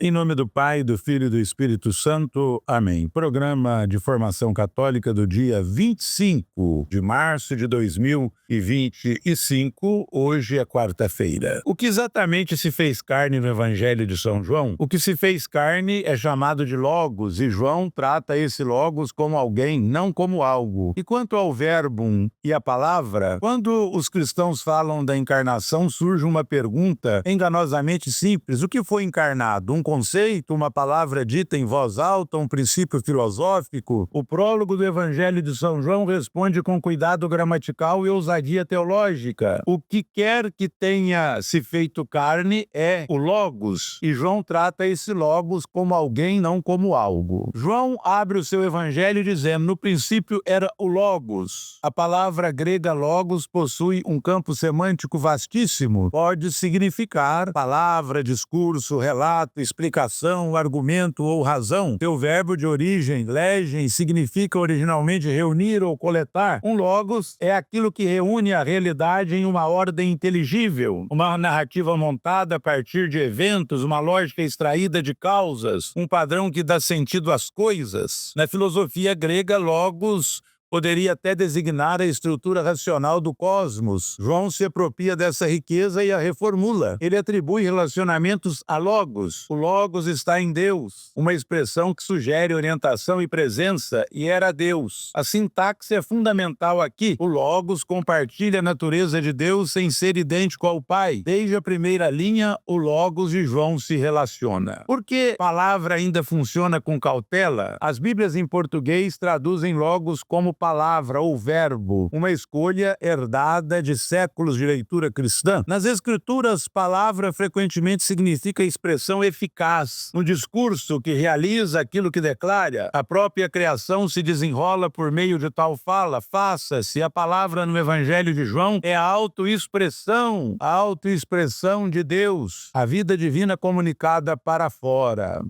Em nome do Pai, do Filho e do Espírito Santo. Amém. Programa de Formação Católica do dia 25 de março de 2025. Hoje é quarta-feira. O que exatamente se fez carne no Evangelho de São João? O que se fez carne é chamado de Logos, e João trata esse Logos como alguém, não como algo. E quanto ao Verbum e a palavra, quando os cristãos falam da encarnação, surge uma pergunta enganosamente simples: o que foi encarnado? Um conceito, uma palavra dita em voz alta, um princípio filosófico? O prólogo do Evangelho de São João responde com cuidado gramatical e ousadia teológica. O que quer que tenha se feito carne é o Logos, e João trata esse Logos como alguém, não como algo. João abre o seu Evangelho dizendo: no princípio era o Logos. A palavra grega Logos possui um campo semântico vastíssimo. Pode significar palavra, discurso, relato, explicação, argumento ou razão. Seu verbo de origem, legem, significa originalmente reunir ou coletar. Um logos é aquilo que reúne a realidade em uma ordem inteligível, uma narrativa montada a partir de eventos, uma lógica extraída de causas, um padrão que dá sentido às coisas. Na filosofia grega, logos poderia até designar a estrutura racional do cosmos. João se apropria dessa riqueza e a reformula. Ele atribui relacionamentos a Logos. O Logos está em Deus, uma expressão que sugere orientação e presença, e era Deus. A sintaxe é fundamental aqui. O Logos compartilha a natureza de Deus sem ser idêntico ao Pai. Desde a primeira linha, o Logos de João se relaciona. Por que a palavra ainda funciona com cautela? As Bíblias em português traduzem Logos como palavra ou verbo, uma escolha herdada de séculos de leitura cristã. Nas Escrituras, palavra frequentemente significa expressão eficaz, um discurso que realiza aquilo que declara. A própria criação se desenrola por meio de tal fala. Faça-se. A palavra no Evangelho de João é a autoexpressão de Deus, a vida divina comunicada para fora.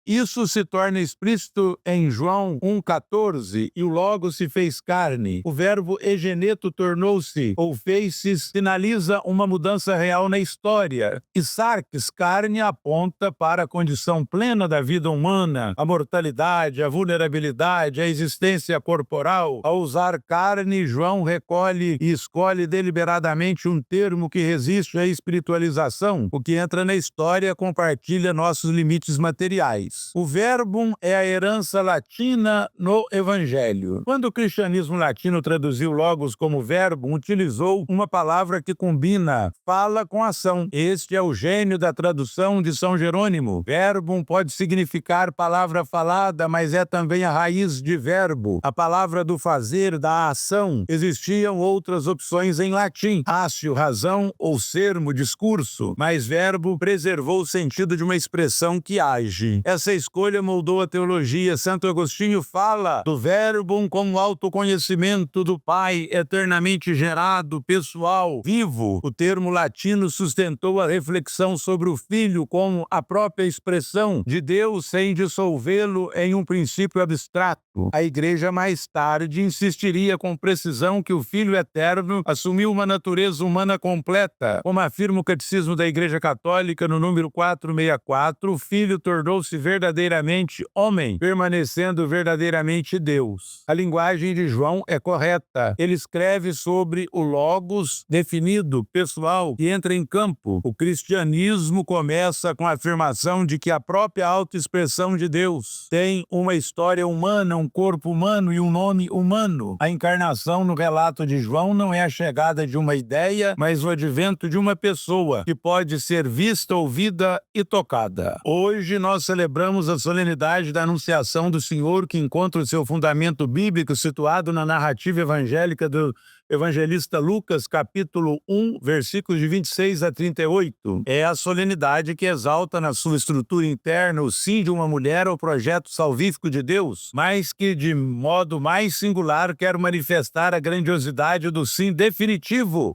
Isso se torna explícito em João 1,14, e o Logos se fez carne. O verbo egeneto tornou-se, ou fez-se, sinaliza uma mudança real na história. E sarx, carne, aponta para a condição plena da vida humana, a mortalidade, a vulnerabilidade, a existência corporal. Ao usar carne, João recolhe e escolhe deliberadamente um termo que resiste à espiritualização. O que entra na história compartilha nossos limites materiais. O verbum é a herança latina no Evangelho. Quando o cristianismo latino traduziu Logos como verbo, utilizou uma palavra que combina fala com ação. Este é o gênio da tradução de São Jerônimo. Verbum pode significar palavra falada, mas é também a raiz de verbo, a palavra do fazer, da ação. Existiam outras opções em latim: ratio, razão, ou sermo, discurso, mas verbo preservou o sentido de uma expressão que age. Essa escolha moldou a teologia. Santo Agostinho fala do verbum como autoconhecimento do Pai, eternamente gerado, pessoal, vivo. O termo latino sustentou a reflexão sobre o Filho como a própria expressão de Deus, sem dissolvê-lo em um princípio abstrato. A Igreja mais tarde insistiria com precisão que o Filho eterno assumiu uma natureza humana completa. Como afirma o Catecismo da Igreja Católica no número 464, o Filho tornou-se verdadeiramente homem, permanecendo verdadeiramente Deus. A linguagem de João é correta. Ele escreve sobre o Logos definido, pessoal, que entra em campo. O cristianismo começa com a afirmação de que a própria autoexpressão de Deus tem uma história humana, um corpo humano e um nome humano. A encarnação no relato de João não é a chegada de uma ideia, mas o advento de uma pessoa que pode ser vista, ouvida e tocada. Hoje nós celebramos a solenidade da Anunciação do Senhor, que encontra o seu fundamento bíblico situado na narrativa evangélica do evangelista Lucas, capítulo 1, versículos de 26 a 38. É a solenidade que exalta na sua estrutura interna o sim de uma mulher ao projeto salvífico de Deus, mas que, de modo mais singular, quer manifestar a grandiosidade do sim definitivo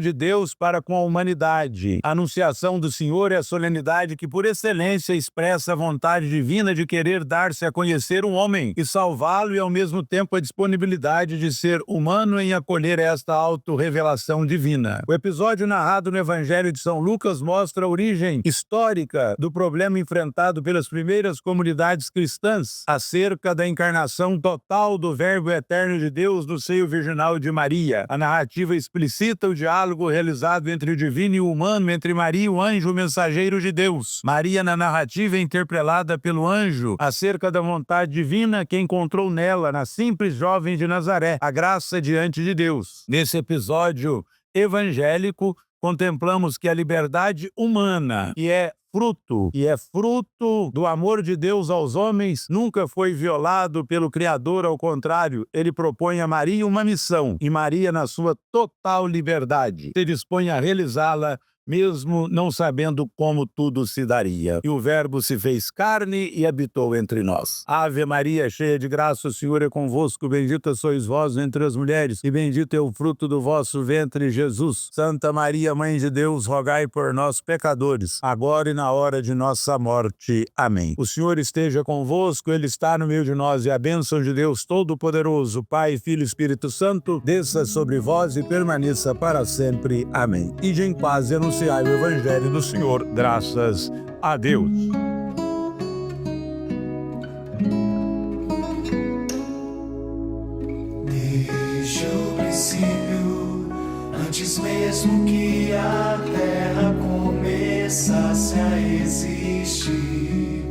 de Deus para com a humanidade. A Anunciação do Senhor é a solenidade que, por excelência, expressa a vontade divina de querer dar-se a conhecer um homem e salvá-lo, e, ao mesmo tempo, a disponibilidade de ser humano em acolher esta autorrevelação divina. O episódio narrado no Evangelho de São Lucas mostra a origem histórica do problema enfrentado pelas primeiras comunidades cristãs acerca da encarnação total do Verbo eterno de Deus no seio virginal de Maria. A narrativa explicita o diálogo realizado entre o divino e o humano, entre Maria e o anjo mensageiro de Deus. Maria, na narrativa, é interpelada pelo anjo acerca da vontade divina que encontrou nela, na simples jovem de Nazaré, a graça diante de Deus. Nesse episódio evangélico, contemplamos que a liberdade humana, que é fruto do amor de Deus aos homens, nunca foi violado pelo Criador. Ao contrário, ele propõe a Maria uma missão, e Maria, na sua total liberdade, se dispõe a realizá-la, mesmo não sabendo como tudo se daria. E o Verbo se fez carne e habitou entre nós. Ave Maria, cheia de graça, o Senhor é convosco. Bendita sois vós entre as mulheres, e bendito é o fruto do vosso ventre, Jesus. Santa Maria, Mãe de Deus, rogai por nós, pecadores, agora e na hora de nossa morte. Amém. O Senhor esteja convosco, Ele está no meio de nós, e a bênção de Deus Todo-Poderoso, Pai, Filho e Espírito Santo, desça sobre vós e permaneça para sempre. Amém. Ide em paz e anunciai o Evangelho do Senhor, graças a Deus. Desde o princípio, antes mesmo que a terra começasse a existir,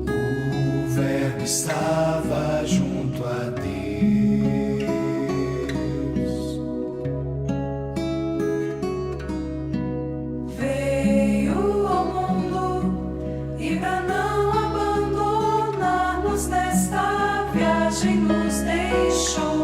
o Verbo estava junto a Deus. Veio ao mundo e pra não abandonar-nos nesta viagem nos deixou.